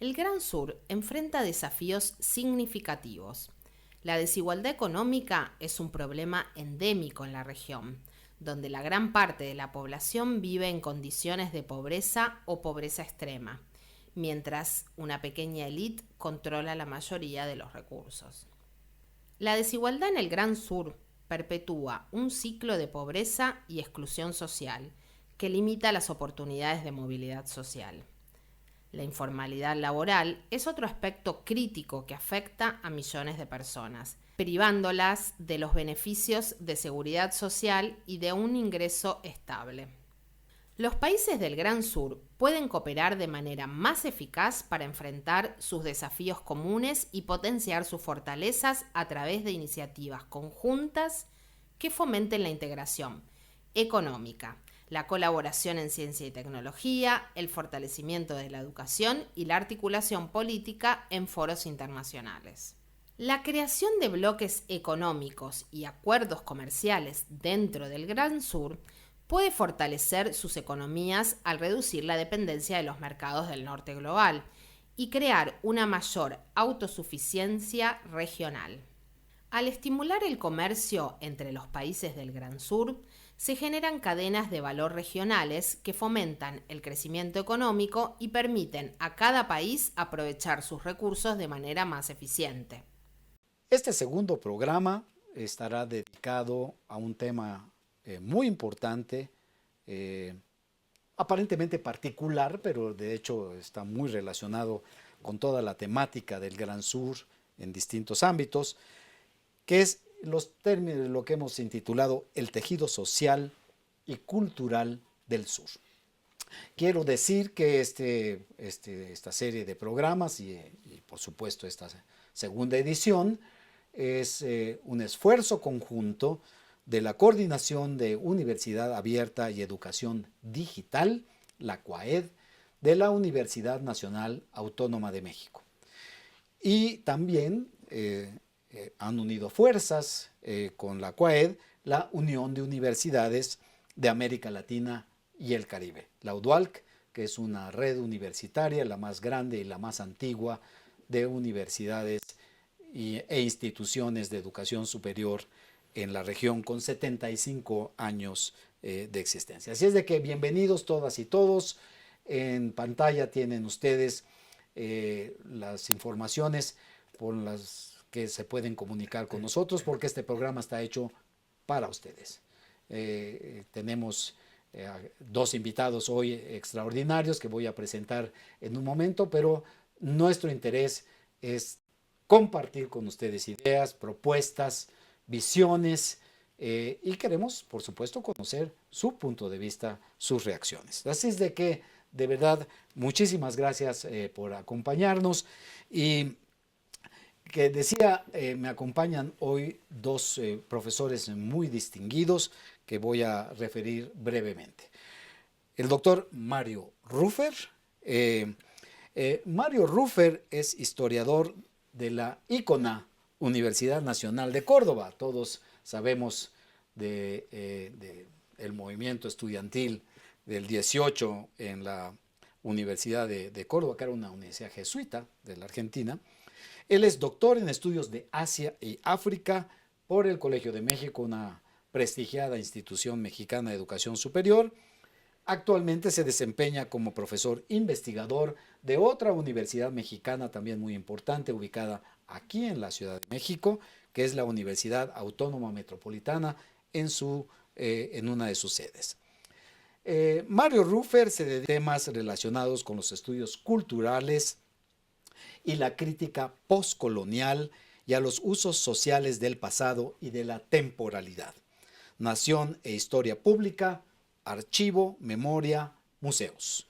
El Gran Sur enfrenta desafíos significativos. La desigualdad económica es un problema endémico en la región, donde la gran parte de la población vive en condiciones de pobreza o pobreza extrema, mientras una pequeña élite controla la mayoría de los recursos. La desigualdad en el Gran Sur perpetúa un ciclo de pobreza y exclusión social que limita las oportunidades de movilidad social. La informalidad laboral es otro aspecto crítico que afecta a millones de personas, privándolas de los beneficios de seguridad social y de un ingreso estable. Los países del Gran Sur pueden cooperar de manera más eficaz para enfrentar sus desafíos comunes y potenciar sus fortalezas a través de iniciativas conjuntas que fomenten la integración económica, la colaboración en ciencia y tecnología, el fortalecimiento de la educación y la articulación política en foros internacionales. La creación de bloques económicos y acuerdos comerciales dentro del Gran Sur puede fortalecer sus economías al reducir la dependencia de los mercados del norte global y crear una mayor autosuficiencia regional. Al estimular el comercio entre los países del Gran Sur, se generan cadenas de valor regionales que fomentan el crecimiento económico y permiten a cada país aprovechar sus recursos de manera más eficiente. Este segundo programa estará dedicado a un tema muy importante, eh, aparentemente particular, pero de hecho está muy relacionado con toda la temática del Gran Sur en distintos ámbitos, que es los términos, lo que hemos intitulado el tejido social y cultural del sur. Quiero decir que esta serie de programas y por supuesto esta segunda edición es un esfuerzo conjunto de la Coordinación de Universidad Abierta y Educación Digital, la CUAED, de la Universidad Nacional Autónoma de México. Y también han unido fuerzas con la CUAED, la Unión de Universidades de América Latina y el Caribe, la UDUALC, que es una red universitaria, la más grande y la más antigua de universidades e instituciones de educación superior en la región, con 75 años de existencia. Así es de que bienvenidos todas y todos. En pantalla tienen ustedes las informaciones por las que se pueden comunicar con nosotros, porque este programa está hecho para ustedes. Tenemos dos invitados hoy extraordinarios que voy a presentar en un momento, pero nuestro interés es compartir con ustedes ideas, propuestas, visiones, y queremos, por supuesto, conocer su punto de vista, sus reacciones. Así es de que, de verdad, muchísimas gracias por acompañarnos. Y que decía, me acompañan hoy dos profesores muy distinguidos que voy a referir brevemente. El doctor Mario Rufer. Mario Rufer es historiador de la ícona Universidad Nacional de Córdoba. Todos sabemos del movimiento estudiantil del 18 en la Universidad de Córdoba, que era una universidad jesuita de la Argentina. Él es doctor en estudios de Asia y África por el Colegio de México, una prestigiada institución mexicana de educación superior. Actualmente se desempeña como profesor investigador de otra universidad mexicana también muy importante, ubicada aquí en la Ciudad de México, que es la Universidad Autónoma Metropolitana en una de sus sedes. Mario Rufer se dedica a temas relacionados con los estudios culturales y la crítica postcolonial y a los usos sociales del pasado y de la temporalidad. Nación e historia pública, archivo, memoria, museos.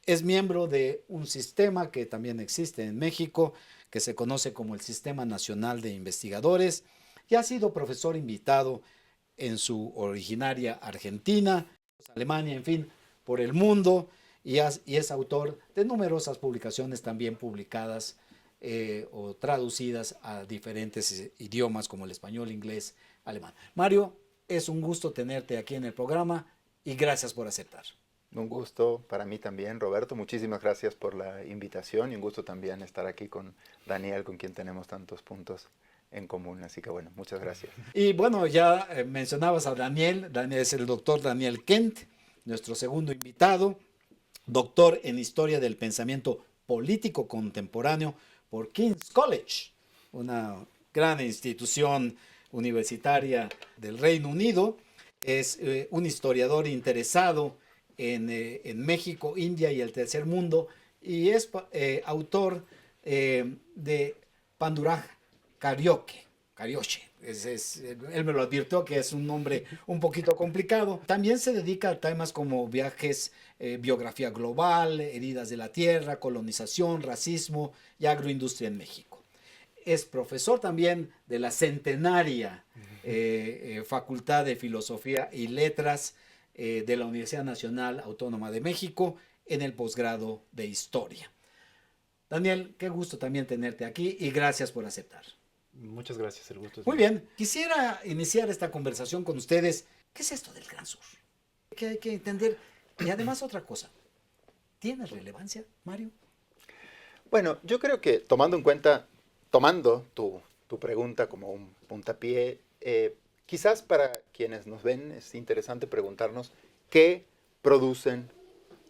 Es miembro de un sistema que también existe en México, que se conoce como el Sistema Nacional de Investigadores, y ha sido profesor invitado en su originaria Argentina, Alemania, en fin, por el mundo, y es autor de numerosas publicaciones también publicadas o traducidas a diferentes idiomas como el español, inglés, alemán. Mario, es un gusto tenerte aquí en el programa y gracias por aceptar. Un gusto para mí también, Roberto. Muchísimas gracias por la invitación y un gusto también estar aquí con Daniel, con quien tenemos tantos puntos en común. Así que bueno, muchas gracias. Y bueno, ya mencionabas a Daniel. Daniel es el doctor Daniel Kent, nuestro segundo invitado, doctor en Historia del Pensamiento Político Contemporáneo por King's College, una gran institución universitaria del Reino Unido. Es un historiador interesado en México, India y el tercer mundo, y es autor de Panduraj Carioche. Él me lo advirtió que es un nombre un poquito complicado. También se dedica a temas como viajes, biografía global, heridas de la tierra, colonización, racismo y agroindustria en México. Es profesor también de la centenaria Facultad de Filosofía y Letras de la Universidad Nacional Autónoma de México en el posgrado de Historia. Daniel, qué gusto también tenerte aquí y gracias por aceptar. Muchas gracias, el gusto es Muy mío. bien, quisiera iniciar esta conversación con ustedes. ¿Qué es esto del Gran Sur? Que hay que entender. Y además otra cosa, ¿tiene relevancia, Mario? Bueno, yo creo que tomando tu pregunta como un puntapié, quizás para quienes nos ven es interesante preguntarnos qué producen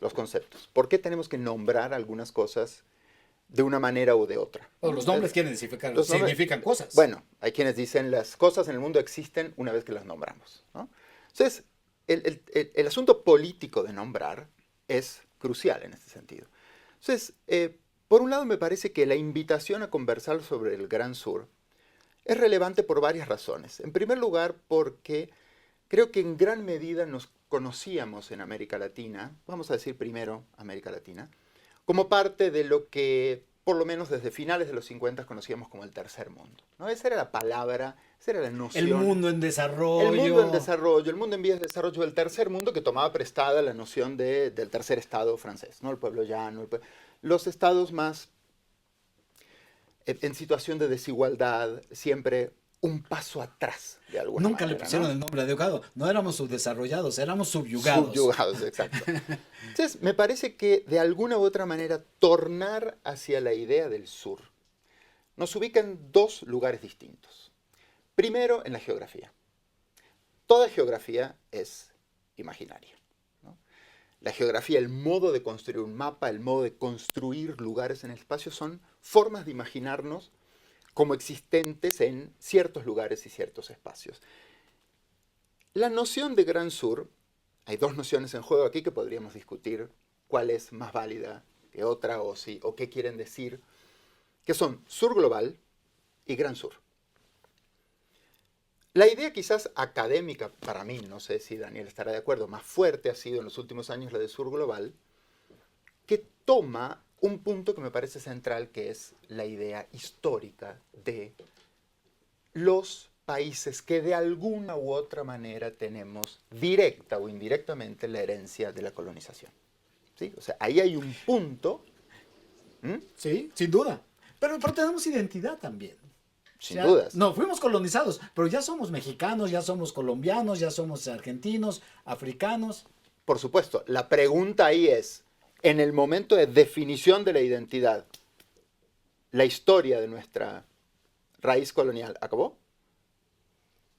los conceptos. ¿Por qué tenemos que nombrar algunas cosas de una manera u de otra? Los nombres quieren significan cosas. Bueno, hay quienes dicen las cosas en el mundo existen una vez que las nombramos, ¿no? Entonces, el asunto político de nombrar es crucial en este sentido. Entonces, por un lado me parece que la invitación a conversar sobre el Gran Sur es relevante por varias razones. En primer lugar, porque creo que en gran medida nos conocíamos en América Latina, vamos a decir primero América Latina, como parte de lo que, por lo menos desde finales de los 50, conocíamos como el tercer mundo, ¿no? Esa era la palabra, esa era la noción. El mundo en desarrollo. El mundo en desarrollo, el mundo en vías de desarrollo, el tercer mundo, que tomaba prestada la noción del tercer estado francés, ¿no? El pueblo llano, los estados más en situación de desigualdad, siempre un paso atrás, de alguna Nunca manera, le pusieron, ¿no?, el nombre adecuado. No éramos subdesarrollados, éramos subyugados. Subyugados, exacto. Entonces, me parece que de alguna u otra manera tornar hacia la idea del sur nos ubica en dos lugares distintos. Primero, en la geografía. Toda geografía es imaginaria, ¿no? La geografía, el modo de construir un mapa, el modo de construir lugares en el espacio son formas de imaginarnos como existentes en ciertos lugares y ciertos espacios. La noción de Gran Sur, hay dos nociones en juego aquí que podríamos discutir cuál es más válida que otra o qué quieren decir, que son sur global y Gran Sur. La idea quizás académica para mí, no sé si Daniel estará de acuerdo, más fuerte ha sido en los últimos años la de sur global, que toma un punto que me parece central, que es la idea histórica de los países que de alguna u otra manera tenemos directa o indirectamente la herencia de la colonización, ¿sí? O sea, ahí hay un punto. Sí, sin duda. Pero tenemos identidad también. Sin dudas. No, fuimos colonizados, pero ya somos mexicanos, ya somos colombianos, ya somos argentinos, africanos. Por supuesto, la pregunta ahí es, en el momento de definición de la identidad, ¿la historia de nuestra raíz colonial acabó?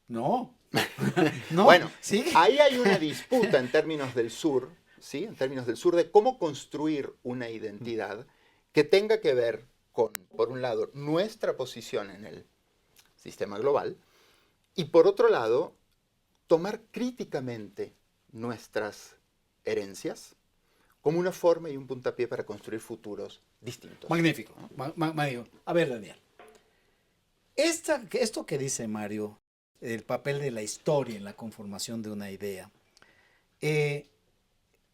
No. No. Bueno, ¿sí? Ahí hay una disputa en términos del sur, ¿sí? En términos del sur, de cómo construir una identidad que tenga que ver con, por un lado, nuestra posición en el sistema global, y por otro lado, tomar críticamente nuestras herencias como una forma y un puntapié para construir futuros distintos. Magnífico. Magnífico. A ver, Daniel. Esto que dice Mario, el papel de la historia en la conformación de una idea,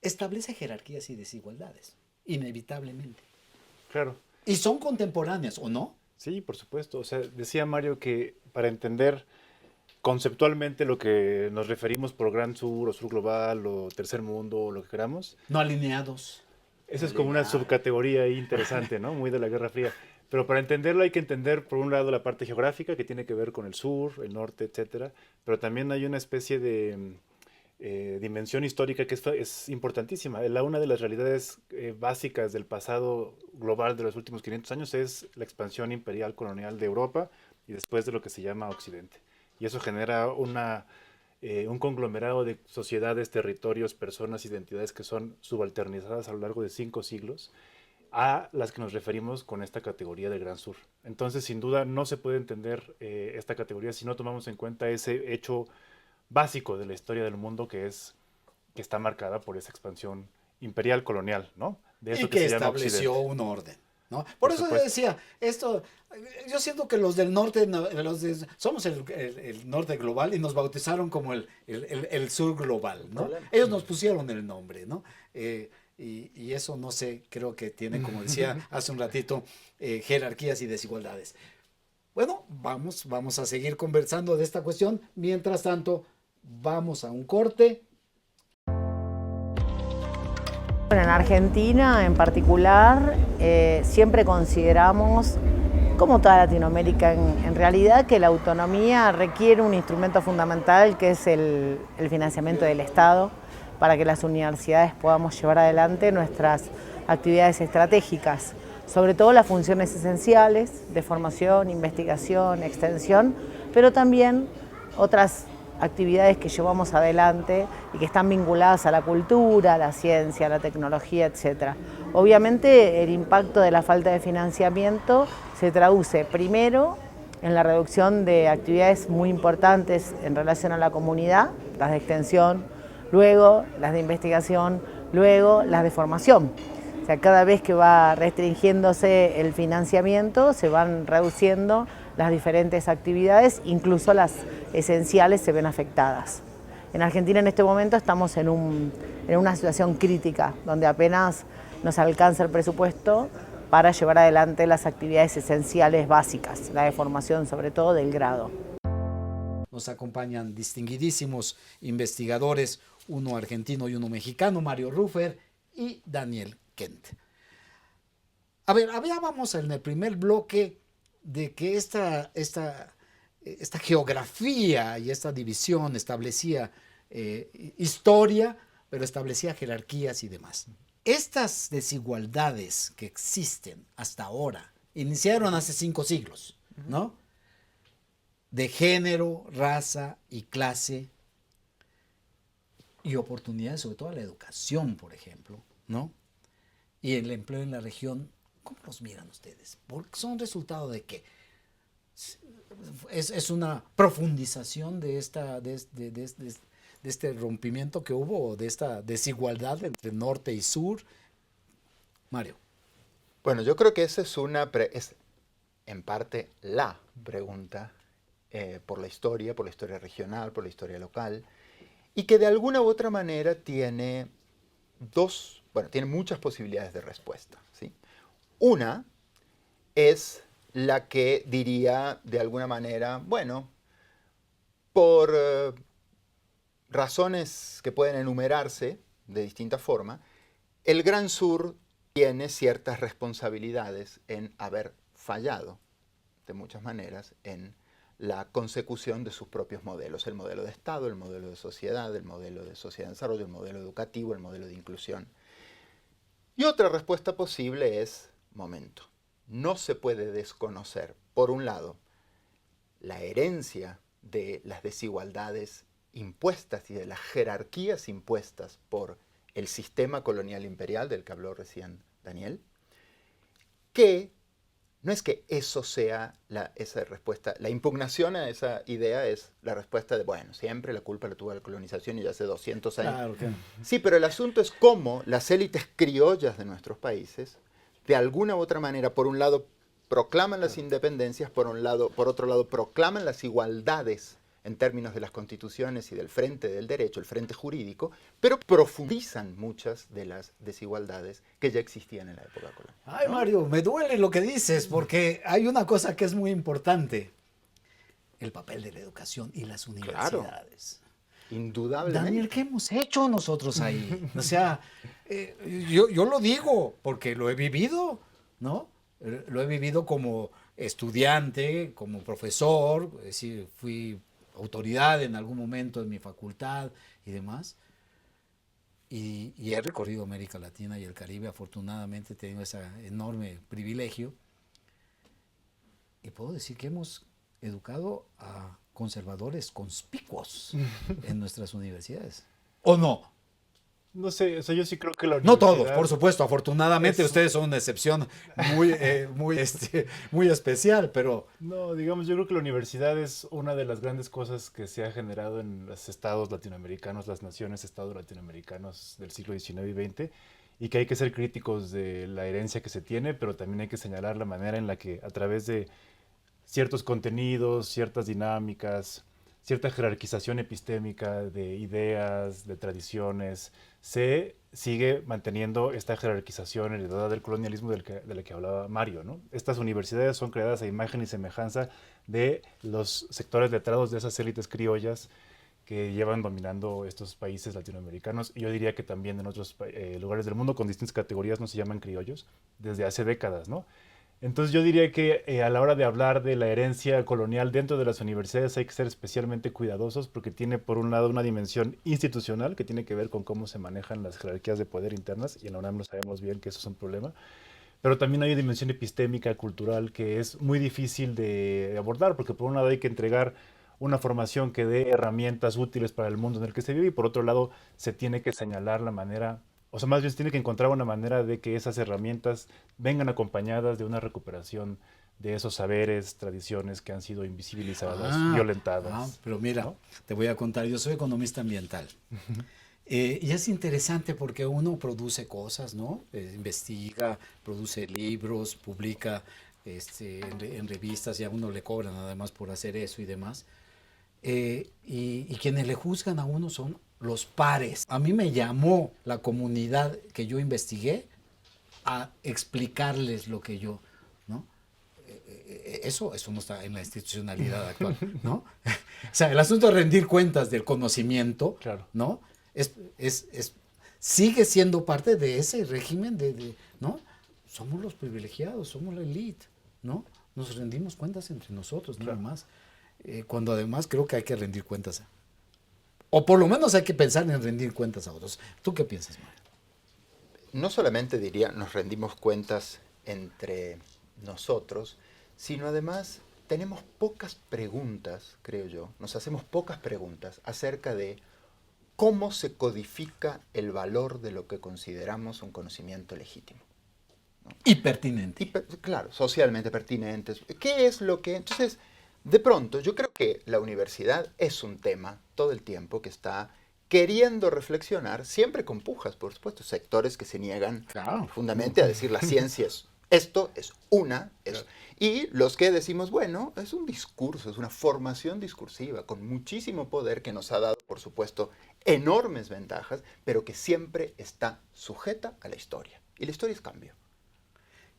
establece jerarquías y desigualdades, inevitablemente. Claro. Y son contemporáneas, ¿o no? Sí, por supuesto. O sea, decía Mario que para entender conceptualmente lo que nos referimos por Gran Sur o Sur Global o Tercer Mundo o lo que queramos. No alineados. Eso es como una subcategoría ahí interesante, ¿no? Muy de la Guerra Fría. Pero para entenderlo hay que entender, por un lado, la parte geográfica que tiene que ver con el sur, el norte, etcétera. Pero también hay una especie de dimensión histórica que es importantísima. Una de las realidades básicas del pasado global de los últimos 500 años es la expansión imperial colonial de Europa y después de lo que se llama Occidente. Y eso genera un conglomerado de sociedades, territorios, personas, identidades que son subalternizadas a lo largo de 5 siglos a las que nos referimos con esta categoría del Gran Sur. Entonces, sin duda, no se puede entender esta categoría si no tomamos en cuenta ese hecho básico de la historia del mundo que está marcada por esa expansión imperial colonial, ¿no? De eso Y que que se llama estableció Occidente. un orden, ¿no? Por Por eso yo supuesto. decía, yo siento que los del norte, somos el norte global y nos bautizaron como el sur global, ¿no? Problema. Ellos nos pusieron el nombre, ¿no? Y eso no sé, creo que tiene, como decía hace un ratito, jerarquías y desigualdades. Bueno, vamos a seguir conversando de esta cuestión. Mientras tanto, vamos a un corte. Bueno, en Argentina en particular siempre consideramos, como toda Latinoamérica en realidad, que la autonomía requiere un instrumento fundamental que es el financiamiento del Estado para que las universidades podamos llevar adelante nuestras actividades estratégicas, sobre todo las funciones esenciales de formación, investigación, extensión, pero también otras actividades que llevamos adelante y que están vinculadas a la cultura, a la ciencia, a la tecnología, etc. Obviamente el impacto de la falta de financiamiento se traduce primero en la reducción de actividades muy importantes en relación a la comunidad, las de extensión, luego las de investigación, luego las de formación. O sea, cada vez que va restringiéndose el financiamiento se van reduciendo las diferentes actividades, incluso las esenciales se ven afectadas. En Argentina en este momento estamos en una situación crítica, donde apenas nos alcanza el presupuesto para llevar adelante las actividades esenciales básicas, la de formación sobre todo del grado. Nos acompañan distinguidísimos investigadores, uno argentino y uno mexicano, Mario Rufer y Daniel Kent. A ver, hablábamos en el primer bloque de que esta geografía y esta división establecía historia, pero establecía jerarquías y demás. Estas desigualdades que existen hasta ahora iniciaron hace 5 siglos, ¿no? De género, raza y clase y oportunidades, sobre todo la educación, por ejemplo, ¿no? Y el empleo en la región, ¿cómo los miran ustedes? Porque son resultado de qué. Es una profundización de este rompimiento que hubo, de esta desigualdad entre norte y sur. Mario. Bueno, yo creo que esa es en parte la pregunta por la historia regional, por la historia local, y que de alguna u otra manera tiene muchas posibilidades de respuesta, ¿sí? Una es la que diría de alguna manera, bueno, por razones que pueden enumerarse de distinta forma, el Gran Sur tiene ciertas responsabilidades en haber fallado, de muchas maneras, en la consecución de sus propios modelos, el modelo de Estado, el modelo de sociedad de desarrollo, el modelo educativo, el modelo de inclusión. Y otra respuesta posible es, momento, no se puede desconocer, por un lado, la herencia de las desigualdades impuestas y de las jerarquías impuestas por el sistema colonial imperial del que habló recién Daniel, que no es que eso sea esa respuesta, la impugnación a esa idea es la respuesta de, bueno, siempre la culpa la tuvo la colonización y ya hace 200 años. Claro que... Sí, pero el asunto es cómo las élites criollas de nuestros países, de alguna u otra manera, por un lado, proclaman las independencias, por otro lado, proclaman las igualdades en términos de las constituciones y del frente del derecho, el frente jurídico, pero profundizan muchas de las desigualdades que ya existían en la época colonial. Ay, Mario, me duele lo que dices, porque hay una cosa que es muy importante. El papel de la educación y las universidades. Claro, indudablemente. Daniel, ¿qué hemos hecho nosotros ahí? O sea, yo lo digo porque lo he vivido, ¿no? Lo he vivido como estudiante, como profesor, es decir, fui autoridad en algún momento en mi facultad y y demás. Y he recorrido América Latina y el Caribe, afortunadamente he tenido ese enorme privilegio. Y puedo decir que hemos educado a conservadores conspicuos en nuestras universidades. ¿O no? No sé, o sea, yo sí creo que la No universidad... todos, por supuesto. Afortunadamente ustedes son una excepción muy especial, pero... No, digamos, yo creo que la universidad es una de las grandes cosas que se ha generado en los estados latinoamericanos, las naciones-estados latinoamericanos del siglo XIX y XX, y que hay que ser críticos de la herencia que se tiene, pero también hay que señalar la manera en la que a través de ciertos contenidos, ciertas dinámicas, cierta jerarquización epistémica de ideas, de tradiciones, se sigue manteniendo esta jerarquización heredada del colonialismo de la que hablaba Mario, ¿no? Estas universidades son creadas a imagen y semejanza de los sectores letrados de esas élites criollas que llevan dominando estos países latinoamericanos, y yo diría que también en otros lugares del mundo con distintas categorías no se llaman criollos desde hace décadas, ¿no? Entonces yo diría que a la hora de hablar de la herencia colonial dentro de las universidades hay que ser especialmente cuidadosos porque tiene por un lado una dimensión institucional que tiene que ver con cómo se manejan las jerarquías de poder internas, y en la UNAM lo sabemos bien que eso es un problema, pero también hay una dimensión epistémica, cultural, que es muy difícil de abordar porque por un lado hay que entregar una formación que dé herramientas útiles para el mundo en el que se vive, y por otro lado se tiene que señalar la manera, o sea, más bien se tiene que encontrar una manera de que esas herramientas vengan acompañadas de una recuperación de esos saberes, tradiciones que han sido invisibilizadas, violentadas. Pero mira, ¿no? te voy a contar, yo soy economista ambiental. Y es interesante porque uno produce cosas, ¿no? Investiga, produce libros, publica en revistas, y a uno le cobran además por hacer eso y demás. Y quienes le juzgan a uno son los pares. A mí me llamó la comunidad que yo investigué a explicarles lo que yo, ¿no? Eso no está en la institucionalidad actual, ¿no? O sea, el asunto de rendir cuentas del conocimiento, Claro. ¿no? Sigue siendo parte de ese régimen ¿no? Somos los privilegiados, somos la élite, ¿no? Nos rendimos cuentas entre nosotros, nada más. Cuando además creo que hay que rendir cuentas. O por lo menos hay que pensar en rendir cuentas a otros. ¿Tú qué piensas, Mario? No solamente diría nos rendimos cuentas entre nosotros, sino además tenemos pocas preguntas, creo yo, nos hacemos pocas preguntas acerca de cómo se codifica el valor de lo que consideramos un conocimiento legítimo. ¿No? Y pertinente. Claro, socialmente pertinentes. ¿Qué es lo que...? Entonces, de pronto, yo creo que la universidad es un tema todo el tiempo que está queriendo reflexionar, siempre con pujas, por supuesto, sectores que se niegan profundamente a decir la ciencia es esto, es una, es... Y los que decimos, bueno, es un discurso, es una formación discursiva con muchísimo poder que nos ha dado, por supuesto, enormes ventajas, pero que siempre está sujeta a la historia. Y la historia es cambio.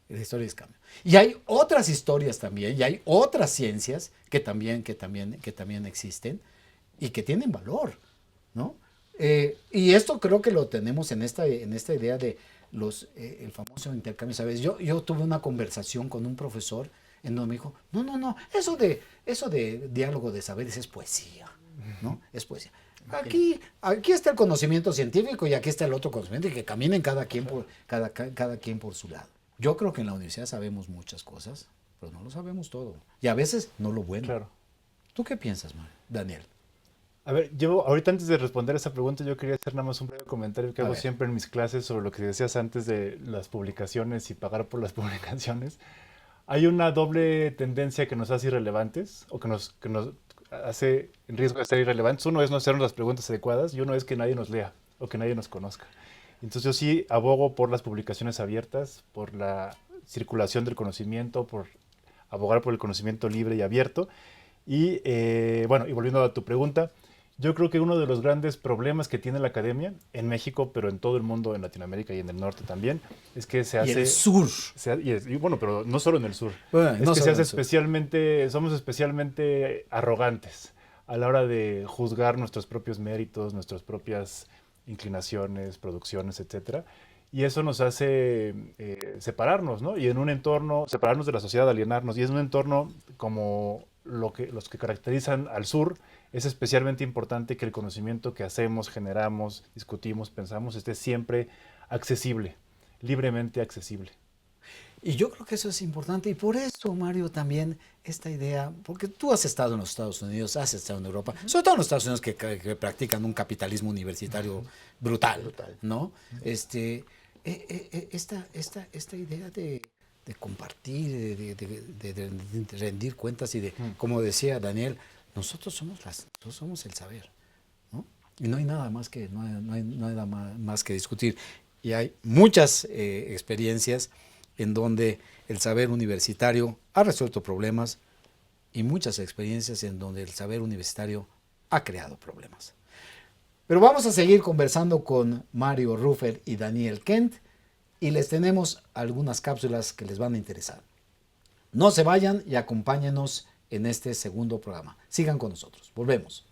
La historia es cambio. Y hay otras historias también, y hay otras ciencias que también existen y que tienen valor, ¿no? Y esto creo que lo tenemos en esta idea de el famoso intercambio. ¿Sabes? Yo tuve una conversación con un profesor en donde me dijo, no, eso de diálogo de saberes es poesía, ¿no? Es poesía. Aquí está el conocimiento científico y aquí está el otro conocimiento, y que caminen cada quien por su lado. Yo creo que en la universidad sabemos muchas cosas, pero no lo sabemos todo. Y a veces no lo bueno. Claro. ¿Tú qué piensas, Daniel? A ver, yo ahorita antes de responder esa pregunta, yo quería hacer nada más un breve comentario que hago ver. siempre en mis clases sobre lo que decías antes de las publicaciones y pagar por las publicaciones. Hay una doble tendencia que nos hace irrelevantes o que nos hace en riesgo de ser irrelevantes. Uno es no hacernos las preguntas adecuadas y uno es que nadie nos lea o que nadie nos conozca. Entonces yo sí abogo por las publicaciones abiertas, por la circulación del conocimiento, por abogar por el conocimiento libre y abierto. Y bueno, y volviendo a tu pregunta, yo creo que uno de los grandes problemas que tiene la academia en México, pero en todo el mundo, en Latinoamérica y en el norte también, es que se hace... Y el sur. Y bueno, pero no solo en el sur. Bueno, es no que solo se en hace el sur. somos especialmente arrogantes a la hora de juzgar nuestros propios méritos, nuestras propias inclinaciones, producciones, etcétera. Y eso nos hace separarnos, ¿no? Y en un entorno, separarnos de la sociedad, alienarnos. Y es un entorno como los que caracterizan al sur, es especialmente importante que el conocimiento que hacemos, generamos, discutimos, pensamos, esté siempre accesible, libremente accesible. Y yo creo que eso es importante y por eso, Mario, también esta idea, porque tú has estado en los Estados Unidos, has estado en Europa, sobre todo en los Estados Unidos que practican un capitalismo universitario brutal, ¿no? Esta idea de compartir, de rendir cuentas y de, como decía Daniel, nosotros somos el saber, ¿no? Y no hay nada más que, no hay nada más que discutir. Y hay muchas experiencias en donde el saber universitario ha resuelto problemas y muchas experiencias en donde el saber universitario ha creado problemas. Pero vamos a seguir conversando con Mario Rufer y Daniel Kent y les tenemos algunas cápsulas que les van a interesar. No se vayan y acompáñenos en este segundo programa. Sigan con nosotros. Volvemos.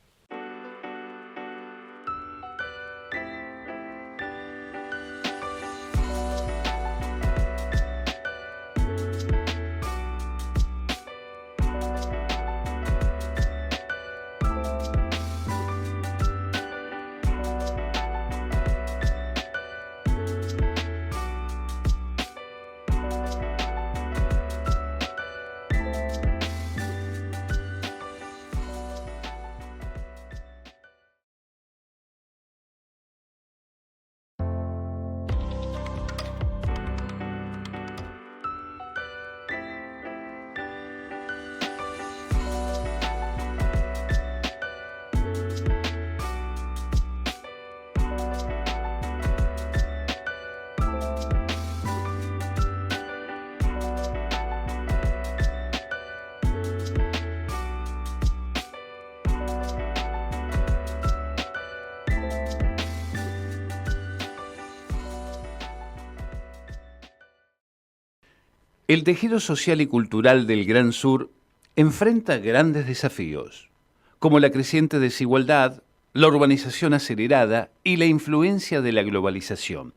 El tejido social y cultural del Gran Sur enfrenta grandes desafíos, como la creciente desigualdad, la urbanización acelerada y la influencia de la globalización.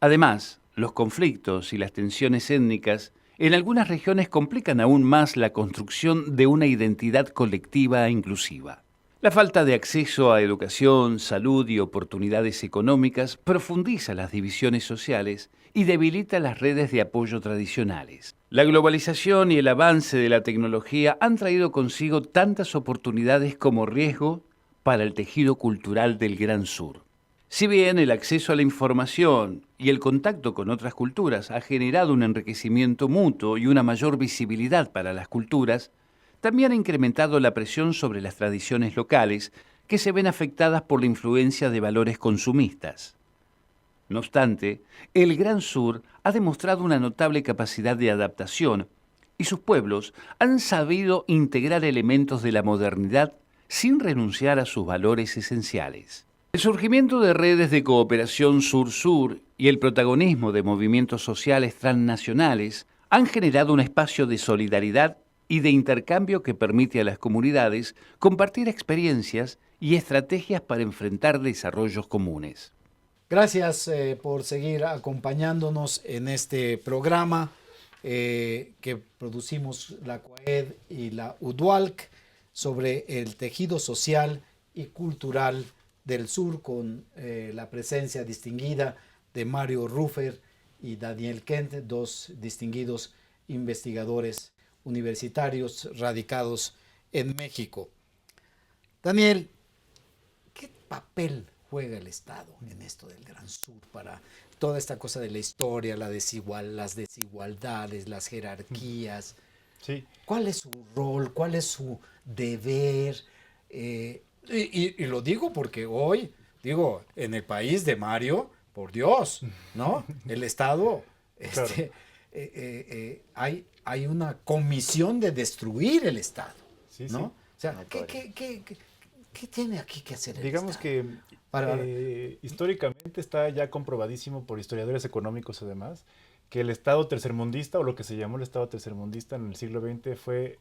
Además, los conflictos y las tensiones étnicas en algunas regiones complican aún más la construcción de una identidad colectiva e inclusiva. La falta de acceso a educación, salud y oportunidades económicas profundiza las divisiones sociales y debilita las redes de apoyo tradicionales. La globalización y el avance de la tecnología han traído consigo tantas oportunidades como riesgo para el tejido cultural del Gran Sur. Si bien el acceso a la información y el contacto con otras culturas ha generado un enriquecimiento mutuo y una mayor visibilidad para las culturas, también ha incrementado la presión sobre las tradiciones locales que se ven afectadas por la influencia de valores consumistas. No obstante, el Gran Sur ha demostrado una notable capacidad de adaptación y sus pueblos han sabido integrar elementos de la modernidad sin renunciar a sus valores esenciales. El surgimiento de redes de cooperación sur-sur y el protagonismo de movimientos sociales transnacionales han generado un espacio de solidaridad y de intercambio que permite a las comunidades compartir experiencias y estrategias para enfrentar desarrollos comunes. Gracias por seguir acompañándonos en este programa que producimos la CUAED y la UDUALC sobre el tejido social y cultural del sur con la presencia distinguida de Mario Rufer y Daniel Kent, dos distinguidos investigadores universitarios radicados en México. Daniel, ¿qué papel juega el Estado en esto del Gran Sur para toda esta cosa de la historia, las desigualdades, las jerarquías? Sí. ¿Cuál es su rol? ¿Cuál es su deber? Y lo digo porque hoy, en el país de Mario, por Dios, ¿no? El Estado, Claro. hay una comisión de destruir el Estado, Sí, ¿no? sí. O sea, ¿qué tiene aquí que hacer el Digamos Estado? que históricamente está ya comprobadísimo por historiadores económicos además, que el Estado tercermundista, o lo que se llamó el Estado tercermundista en el siglo XX, fue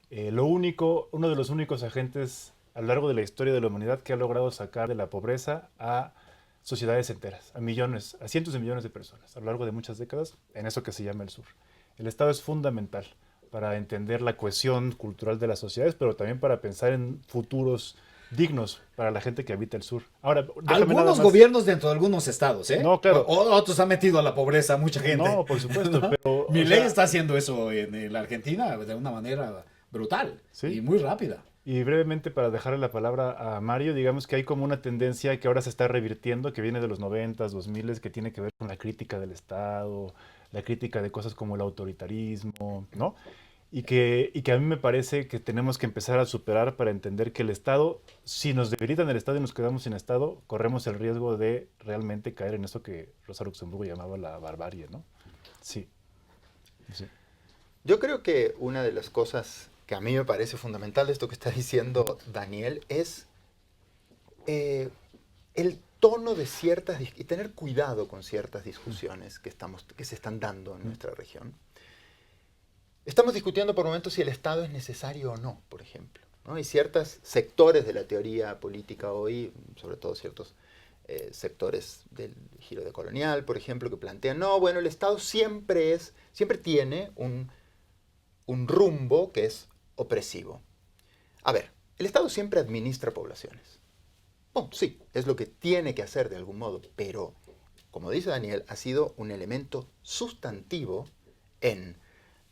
uno de los únicos agentes a lo largo de la historia de la humanidad que ha logrado sacar de la pobreza a sociedades enteras, a cientos de millones de personas, a lo largo de muchas décadas, en eso que se llama el sur. El Estado es fundamental para entender la cohesión cultural de las sociedades, pero también para pensar en futuros dignos para la gente que habita el sur. Ahora, algunos gobiernos dentro de algunos estados, ¿eh? No, claro. Otros han metido a la pobreza a mucha gente. No, por supuesto, ¿No? pero... Milei está haciendo eso en la Argentina de una manera brutal, ¿sí? Y muy rápida. Y brevemente, para dejarle la palabra a Mario, digamos que hay como una tendencia que ahora se está revirtiendo, que viene de los 90s, 2000s, que tiene que ver con la crítica del Estado, la crítica de cosas como el autoritarismo, ¿no? Y que a mí me parece que tenemos que empezar a superar para entender que el Estado, si nos debilitan el Estado y nos quedamos sin Estado, corremos el riesgo de realmente caer en eso que Rosa Luxemburgo llamaba la barbarie, ¿no? Sí. Sí. Yo creo que una de las cosas que a mí me parece fundamental de esto que está diciendo Daniel es el tono de ciertas y tener cuidado con ciertas discusiones que se están dando en nuestra región. Estamos discutiendo por momentos si el Estado es necesario o no, por ejemplo, ¿no? Hay ciertos sectores de la teoría política hoy, sobre todo ciertos sectores del giro decolonial, por ejemplo, que plantean, no, bueno, el Estado siempre tiene un rumbo que es opresivo. A ver, el Estado siempre administra poblaciones. Bueno, sí, es lo que tiene que hacer de algún modo, pero, como dice Daniel, ha sido un elemento sustantivo en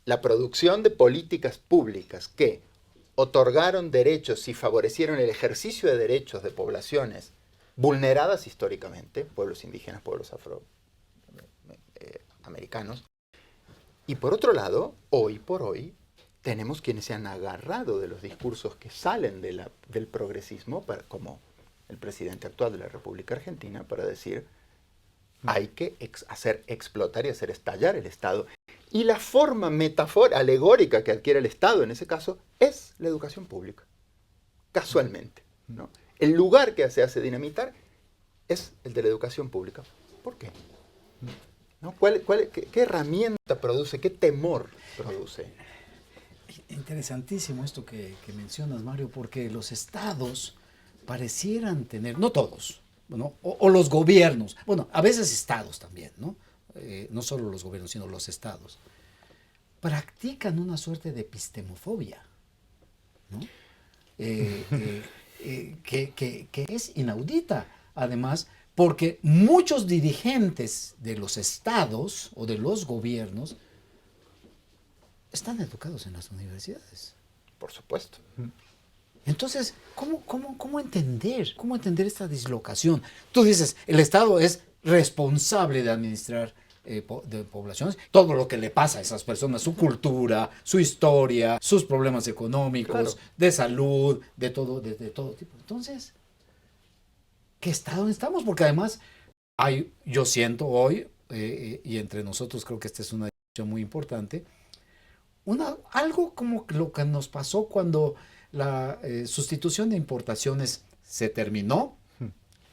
la producción de políticas públicas que otorgaron derechos y favorecieron el ejercicio de derechos de poblaciones vulneradas históricamente, pueblos indígenas, pueblos afroamericanos. Y por otro lado, hoy por hoy, tenemos quienes se han agarrado de los discursos que salen del progresismo, como el presidente actual de la República Argentina, para decir, hay que explotar y hacer estallar el Estado. Y la forma alegórica que adquiere el Estado en ese caso es la educación pública, casualmente, ¿no? El lugar que se hace dinamitar es el de la educación pública. ¿Por qué? ¿No? ¿Qué herramienta produce? ¿Qué temor produce? Interesantísimo esto que mencionas, Mario, porque los estados parecieran tener, no todos, ¿no? o los gobiernos, bueno, a veces estados también, ¿no? No solo los gobiernos, sino los estados, practican una suerte de epistemofobia, ¿no? Que es inaudita, además, porque muchos dirigentes de los estados o de los gobiernos están educados en las universidades. Por supuesto. Entonces, ¿cómo entender esta dislocación? Tú dices, el Estado es responsable de administrar de poblaciones, todo lo que le pasa a esas personas, su cultura, su historia, sus problemas económicos, claro, de salud, de todo tipo. Entonces, ¿qué estado estamos? Porque además, yo siento hoy, y entre nosotros creo que esta es una discusión muy importante, algo como lo que nos pasó cuando la sustitución de importaciones se terminó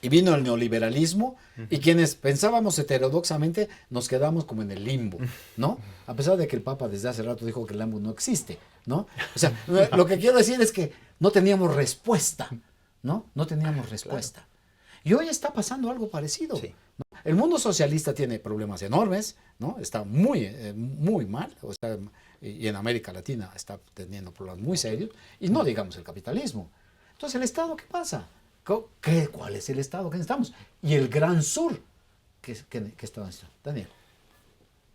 y vino el neoliberalismo, y quienes pensábamos heterodoxamente nos quedamos como en el limbo, ¿no? A pesar de que el Papa desde hace rato dijo que el limbo no existe, ¿no? O sea, lo que quiero decir es que no teníamos respuesta, ¿no? No teníamos respuesta. Claro. Y hoy está pasando algo parecido. Sí. ¿No? El mundo socialista tiene problemas enormes, ¿no? Está muy mal, y en América Latina está teniendo problemas muy serios, y no digamos el capitalismo. Entonces, ¿el Estado qué pasa? ¿Cuál es el Estado que necesitamos? Y el Gran Sur, ¿qué Estado necesitamos? Daniel.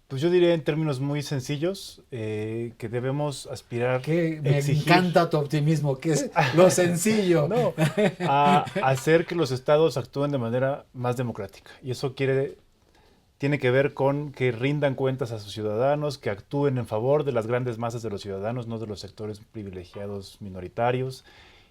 Pues yo diría en términos muy sencillos que debemos aspirar me encanta tu optimismo, que es lo sencillo. No, a hacer que los estados actúen de manera más democrática. Y eso tiene que ver con que rindan cuentas a sus ciudadanos, que actúen en favor de las grandes masas de los ciudadanos, no de los sectores privilegiados minoritarios,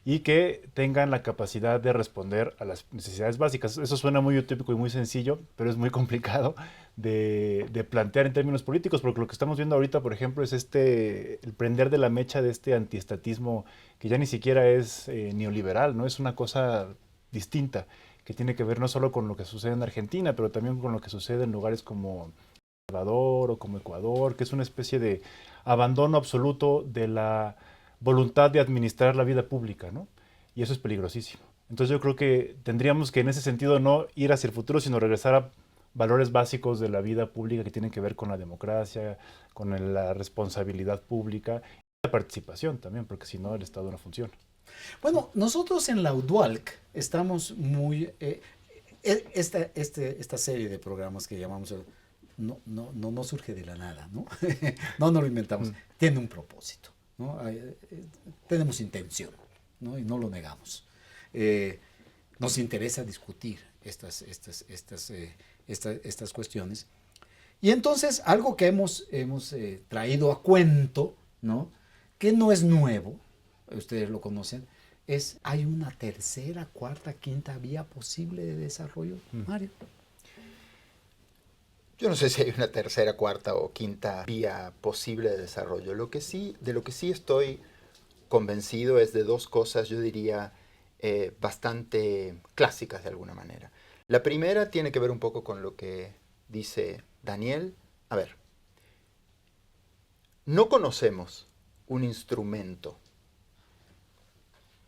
y que tengan la capacidad de responder a las necesidades básicas. Eso suena muy utópico y muy sencillo, pero es muy complicado de plantear en términos políticos, porque lo que estamos viendo ahorita, por ejemplo, es el prender de la mecha de este antiestatismo que ya ni siquiera es neoliberal, ¿no? Es una cosa distinta, que tiene que ver no solo con lo que sucede en Argentina, pero también con lo que sucede en lugares como El Salvador o como Ecuador, que es una especie de abandono absoluto de la voluntad de administrar la vida pública, ¿no? Y eso es peligrosísimo. Entonces yo creo que tendríamos que en ese sentido no ir hacia el futuro, sino regresar a valores básicos de la vida pública que tienen que ver con la democracia, con la responsabilidad pública y la participación también, porque si no el Estado no funciona. Bueno, nosotros en la UDUALC estamos muy... esta serie de programas que llamamos... No surge de la nada, ¿no? No nos lo inventamos. Tiene un propósito, ¿no? Tenemos intención, ¿no? Y no lo negamos. Nos interesa discutir estas cuestiones. Y entonces, algo que hemos traído a cuento, ¿no? Que no es nuevo, ustedes lo conocen, hay una tercera, cuarta, quinta vía posible de desarrollo, Mario. Yo no sé si hay una tercera, cuarta o quinta vía posible de desarrollo. De lo que sí estoy convencido es de dos cosas, yo diría, bastante clásicas de alguna manera. La primera tiene que ver un poco con lo que dice Daniel. A ver, no conocemos un instrumento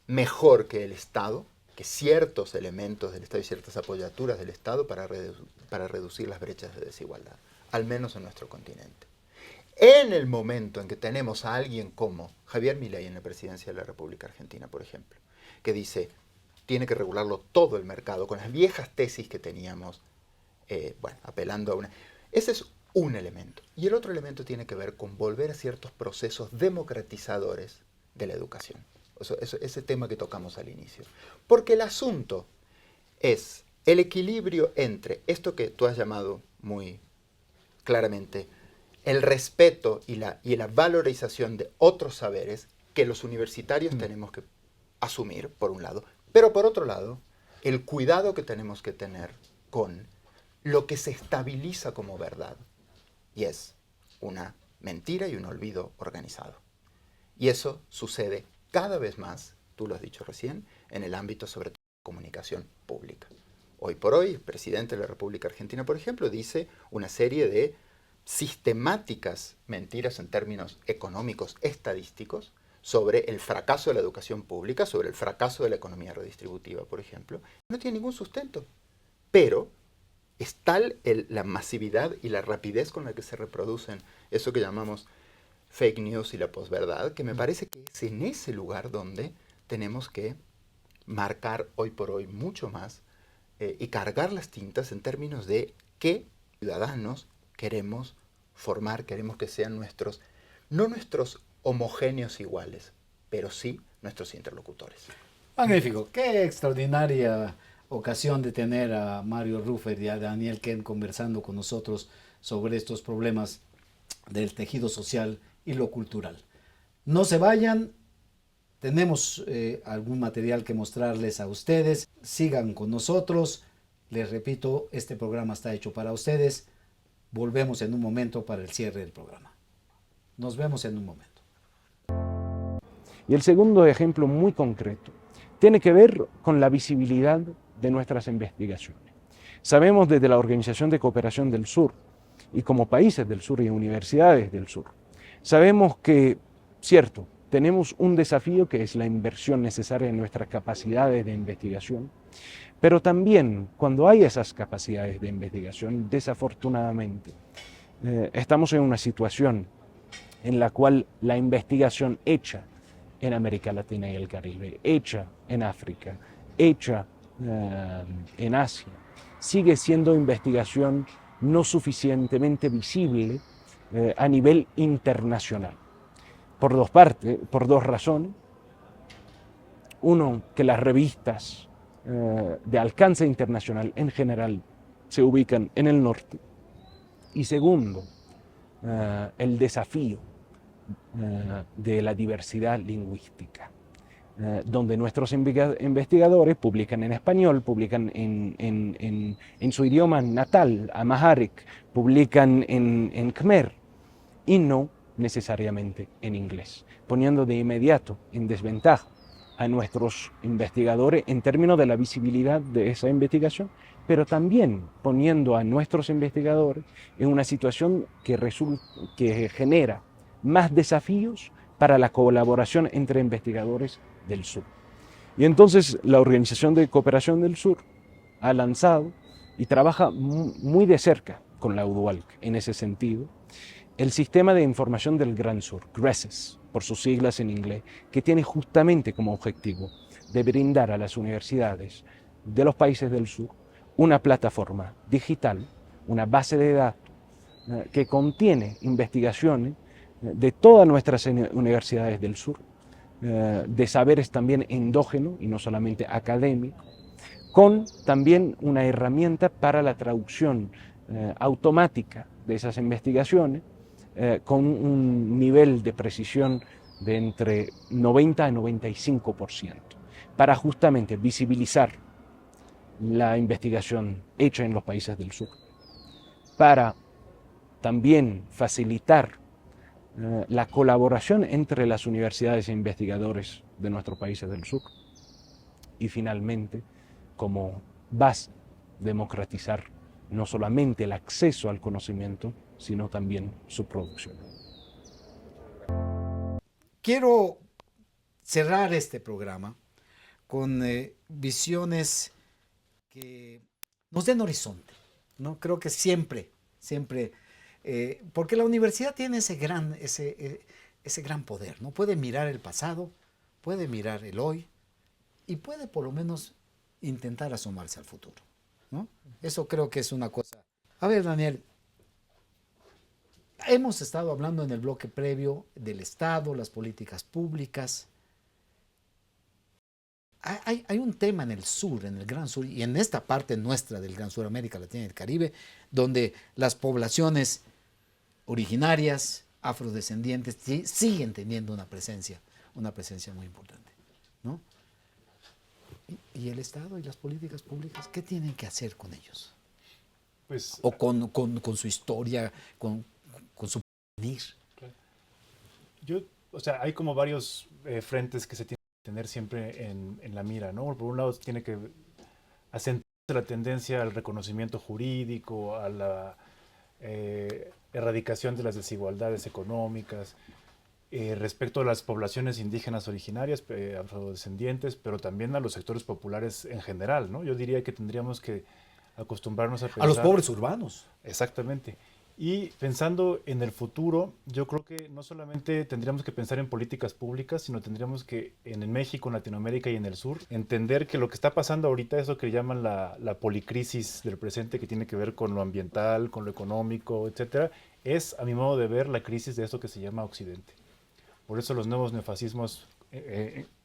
mejor que el Estado, que ciertos elementos del Estado y ciertas apoyaturas del Estado para reducir las brechas de desigualdad, al menos en nuestro continente. En el momento en que tenemos a alguien como Javier Milei en la presidencia de la República Argentina, por ejemplo, que dice, tiene que regularlo todo el mercado, con las viejas tesis que teníamos, apelando a una... Ese es un elemento. Y el otro elemento tiene que ver con volver a ciertos procesos democratizadores de la educación. Ese tema que tocamos al inicio. Porque el asunto es el equilibrio entre esto que tú has llamado muy claramente el respeto y la valorización de otros saberes que los universitarios tenemos que asumir, por un lado, pero por otro lado, el cuidado que tenemos que tener con lo que se estabiliza como verdad, y es una mentira y un olvido organizado. Y eso sucede cada vez más, tú lo has dicho recién, en el ámbito sobre todo de comunicación pública. Hoy por hoy, el presidente de la República Argentina, por ejemplo, dice una serie de sistemáticas mentiras en términos económicos, estadísticos, sobre el fracaso de la educación pública, sobre el fracaso de la economía redistributiva, por ejemplo. No tiene ningún sustento. Pero es tal la masividad y la rapidez con la que se reproducen eso que llamamos fake news y la posverdad, que me parece que es en ese lugar donde tenemos que marcar hoy por hoy mucho más y cargar las tintas en términos de qué ciudadanos queremos formar, queremos que sean no nuestros homogéneos iguales, pero sí nuestros interlocutores. Magnífico, qué extraordinaria ocasión de tener a Mario Ruffert y a Daniel Kent conversando con nosotros sobre estos problemas del tejido social y lo cultural. No se vayan, tenemos algún material que mostrarles a ustedes, sigan con nosotros, les repito, este programa está hecho para ustedes, volvemos en un momento para el cierre del programa. Nos vemos en un momento. Y el segundo ejemplo muy concreto tiene que ver con la visibilidad de nuestras investigaciones. Sabemos desde la Organización de Cooperación del Sur y como países del sur y universidades del sur, sabemos que, cierto, tenemos un desafío que es la inversión necesaria en nuestras capacidades de investigación, pero también cuando hay esas capacidades de investigación, desafortunadamente, estamos en una situación en la cual la investigación hecha en América Latina y el Caribe, hecha en África, hecha en Asia, sigue siendo investigación no suficientemente visible a nivel internacional. Por dos razones. Uno, que las revistas de alcance internacional en general se ubican en el norte. Y segundo, el desafío de la diversidad lingüística, donde nuestros investigadores publican en español, publican en su idioma natal, Amharic, publican en Khmer y no necesariamente en inglés, poniendo de inmediato en desventaja a nuestros investigadores en términos de la visibilidad de esa investigación, pero también poniendo a nuestros investigadores en una situación que genera más desafíos para la colaboración entre investigadores del sur. Y entonces la Organización de Cooperación del Sur ha lanzado y trabaja muy de cerca con la UDUALC en ese sentido, el Sistema de Información del Gran Sur, GRESES, por sus siglas en inglés, que tiene justamente como objetivo de brindar a las universidades de los países del sur una plataforma digital, una base de datos que contiene investigaciones de todas nuestras universidades del sur, de saberes también endógenos y no solamente académicos, con también una herramienta para la traducción automática de esas investigaciones, con un nivel de precisión de entre 90 a 95%, para justamente visibilizar la investigación hecha en los países del sur, para también facilitar la colaboración entre las universidades e investigadores de nuestros países del sur, y finalmente, como base, democratizar no solamente el acceso al conocimiento, sino también su producción. Quiero cerrar este programa con visiones que nos den horizonte, ¿no? Creo que siempre, porque la universidad tiene ese gran poder, ¿no? Puede mirar el pasado, puede mirar el hoy y puede por lo menos intentar asomarse al futuro, ¿no? Eso creo que es una cosa. A ver, Daniel, hemos estado hablando en el bloque previo del Estado, las políticas públicas. Hay un tema en el sur, en el Gran Sur, y en esta parte nuestra del Gran Sur, América Latina y el Caribe, donde las poblaciones originarias, afrodescendientes, siguen teniendo una presencia muy importante, ¿no? ¿Y el Estado y las políticas públicas qué tienen que hacer con ellos? Pues, o con su historia, con su porvenir. O sea, hay como varios frentes que se tienen que tener siempre en la mira, ¿no? Por un lado, tiene que acentuarse la tendencia al reconocimiento jurídico, a la erradicación de las desigualdades económicas, respecto a las poblaciones indígenas originarias, afrodescendientes, pero también a los sectores populares en general, ¿no? Yo diría que tendríamos que acostumbrarnos a pensar... A los pobres urbanos. Exactamente. Y pensando en el futuro, yo creo que no solamente tendríamos que pensar en políticas públicas, sino tendríamos que en México, en Latinoamérica y en el sur, entender que lo que está pasando ahorita es lo que llaman la policrisis del presente, que tiene que ver con lo ambiental, con lo económico, etcétera, es, a mi modo de ver, la crisis de esto que se llama Occidente. Por eso los nuevos neofascismos,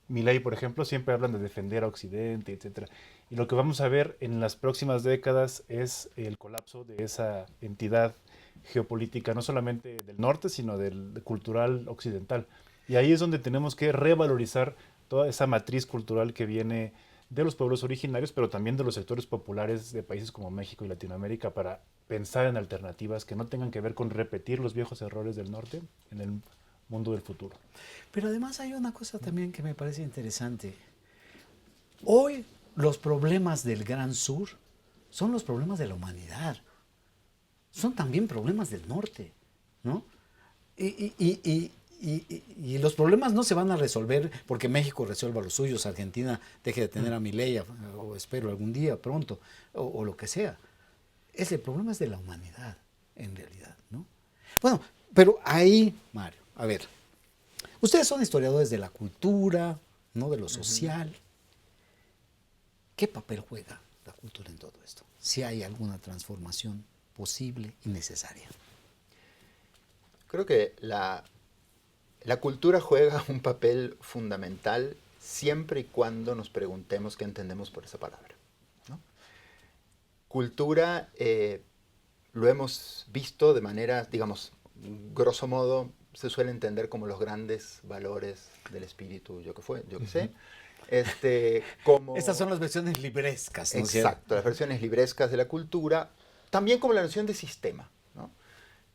Milei, por ejemplo, siempre hablan de defender a Occidente, etcétera. Y lo que vamos a ver en las próximas décadas es el colapso de esa entidad geopolítica, no solamente del norte, sino del cultural occidental. Y ahí es donde tenemos que revalorizar toda esa matriz cultural que viene de los pueblos originarios, pero también de los sectores populares de países como México y Latinoamérica, para pensar en alternativas que no tengan que ver con repetir los viejos errores del norte en el mundo del futuro. Pero además hay una cosa también que me parece interesante. Hoy los problemas del Gran Sur son los problemas de la humanidad. Son también problemas del norte, ¿no? Y los problemas no se van a resolver porque México resuelva los suyos, Argentina deje de tener a Milei, o espero algún día pronto, o lo que sea. El problema es de la humanidad, en realidad, ¿no? Bueno, pero ahí, Mario, a ver, ustedes son historiadores de la cultura, ¿no? De lo social. ¿Qué papel juega la cultura en todo esto? Si hay alguna transformación posible y necesaria. Creo que la cultura juega un papel fundamental siempre y cuando nos preguntemos qué entendemos por esa palabra, ¿no? Cultura, lo hemos visto de manera, digamos, grosso modo, se suele entender como los grandes valores del espíritu, yo que sé. Como... Estas son las versiones librescas, ¿no? Exacto, las versiones librescas de la cultura, también como la noción de sistema, ¿no?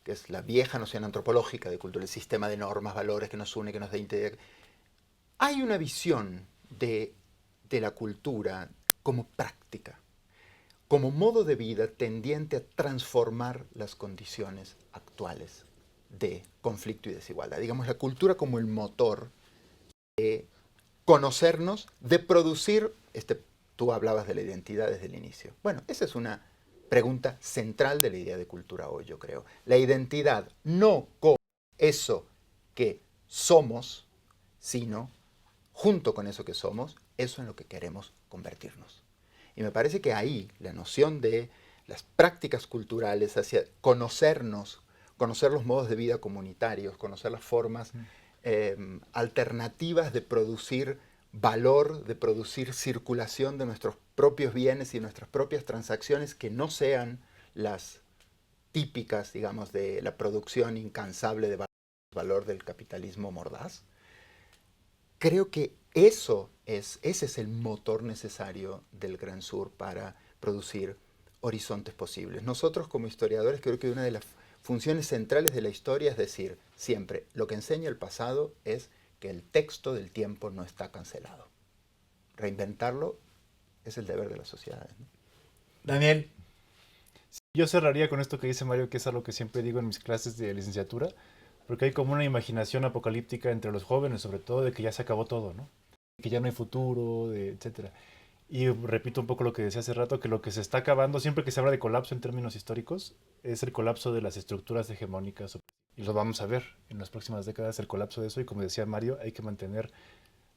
Que es la vieja noción antropológica de cultura, el sistema de normas, valores que nos une, que nos da integridad. Hay una visión de la cultura como práctica, como modo de vida tendiente a transformar las condiciones actuales de conflicto y desigualdad. Digamos, la cultura como el motor de conocernos, de producir, tú hablabas de la identidad desde el inicio. Bueno, esa es una pregunta central de la idea de cultura hoy, yo creo. La identidad no como eso que somos, sino junto con eso que somos, eso en lo que queremos convertirnos. Y me parece que ahí la noción de las prácticas culturales hacia conocernos, conocer los modos de vida comunitarios, conocer las formas alternativas de producir valor, de producir circulación de nuestros propios bienes y nuestras propias transacciones que no sean las típicas, digamos, de la producción incansable de valor del capitalismo mordaz. Creo que ese es el motor necesario del Gran Sur para producir horizontes posibles. Nosotros como historiadores creo que una de las funciones centrales de la historia es decir siempre, lo que enseña el pasado es que el texto del tiempo no está cancelado. Reinventarlo es el deber de las sociedades, ¿no? Daniel. Yo cerraría con esto que dice Mario, que es algo que siempre digo en mis clases de licenciatura, porque hay como una imaginación apocalíptica entre los jóvenes, sobre todo, de que ya se acabó todo, ¿no? Que ya no hay futuro, etcétera. Y repito un poco lo que decía hace rato, que lo que se está acabando, siempre que se habla de colapso en términos históricos, es el colapso de las estructuras hegemónicas. Y lo vamos a ver en las próximas décadas, el colapso de eso. Y como decía Mario, hay que mantener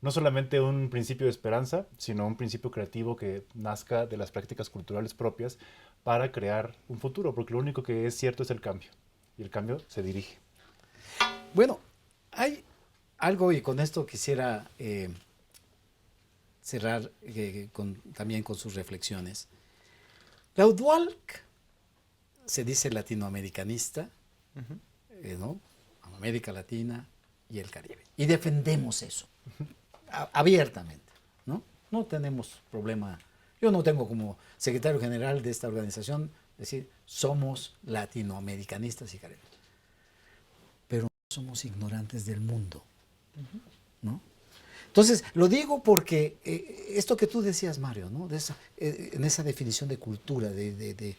no solamente un principio de esperanza, sino un principio creativo que nazca de las prácticas culturales propias para crear un futuro, porque lo único que es cierto es el cambio. Y el cambio se dirige. Bueno, hay algo, y con esto quisiera cerrar también con sus reflexiones. Laudwalk se dice latinoamericanista, ¿no? América Latina y el Caribe. Y defendemos eso, abiertamente, ¿no? No tenemos problema. Yo no tengo como secretario general de esta organización decir, somos latinoamericanistas y caribeños. Pero no somos ignorantes del mundo, ¿no? Entonces, lo digo porque esto que tú decías, Mario, ¿no? En esa definición de cultura, de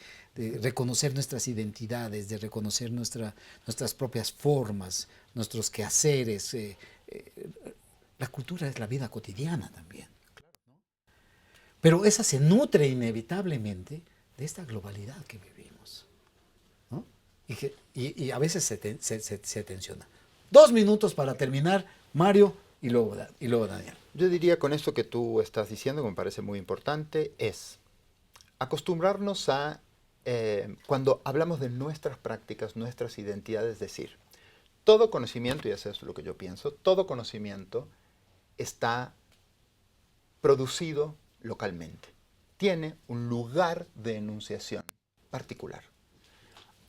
reconocer nuestras identidades, de reconocer nuestras propias formas, nuestros quehaceres. La cultura es la vida cotidiana también, ¿no? Pero esa se nutre inevitablemente de esta globalidad que vivimos, ¿no? Y a veces se tensiona. 2 minutos para terminar, Mario. Y luego Daniel. Yo diría con esto que tú estás diciendo, que me parece muy importante, es acostumbrarnos a, cuando hablamos de nuestras prácticas, nuestras identidades, decir, todo conocimiento, y eso es lo que yo pienso, todo conocimiento está producido localmente. Tiene un lugar de enunciación particular.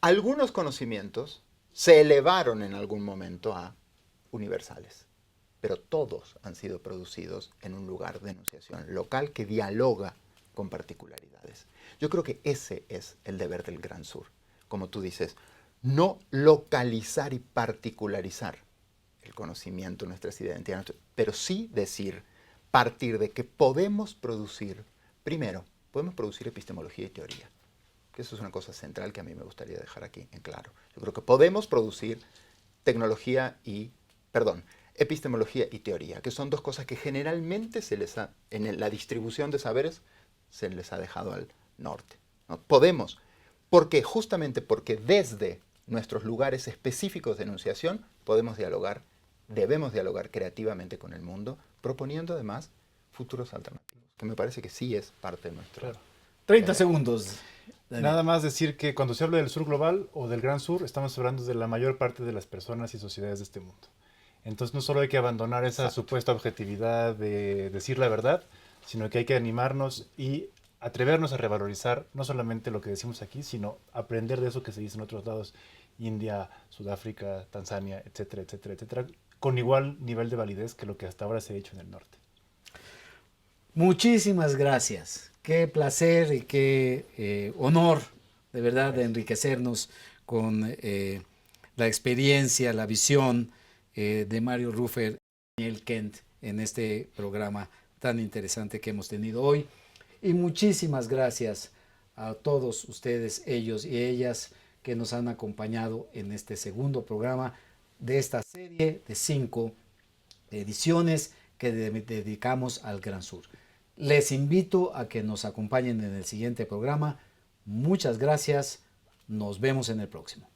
Algunos conocimientos se elevaron en algún momento a universales, pero todos han sido producidos en un lugar de enunciación local que dialoga con particularidades. Yo creo que ese es el deber del Gran Sur. Como tú dices, no localizar y particularizar el conocimiento, nuestras identidades, pero sí decir, partir de que podemos producir, primero, podemos producir epistemología y teoría. Que eso es una cosa central que a mí me gustaría dejar aquí en claro. Yo creo que podemos producir epistemología y teoría, que son dos cosas que generalmente en la distribución de saberes se les ha dejado al norte, ¿no? Podemos, justamente porque desde nuestros lugares específicos de enunciación podemos dialogar, debemos dialogar creativamente con el mundo, proponiendo además futuros alternativos, que me parece que sí es parte de nuestro... Claro. 30 segundos. Daniel. Nada más decir que cuando se habla del sur global o del Gran Sur, estamos hablando de la mayor parte de las personas y sociedades de este mundo. Entonces no solo hay que abandonar esa supuesta objetividad de decir la verdad, sino que hay que animarnos y atrevernos a revalorizar no solamente lo que decimos aquí, sino aprender de eso que se dice en otros lados, India, Sudáfrica, Tanzania, etcétera, etcétera, etcétera, con igual nivel de validez que lo que hasta ahora se ha hecho en el norte. Muchísimas gracias. Qué placer y qué honor, de verdad, de enriquecernos con la experiencia, la visión de Mario Rufer y Daniel Kent en este programa tan interesante que hemos tenido hoy. Y muchísimas gracias a todos ustedes, ellos y ellas, que nos han acompañado en este segundo programa de esta serie de 5 ediciones que dedicamos al Gran Sur. Les invito a que nos acompañen en el siguiente programa. Muchas gracias. Nos vemos en el próximo.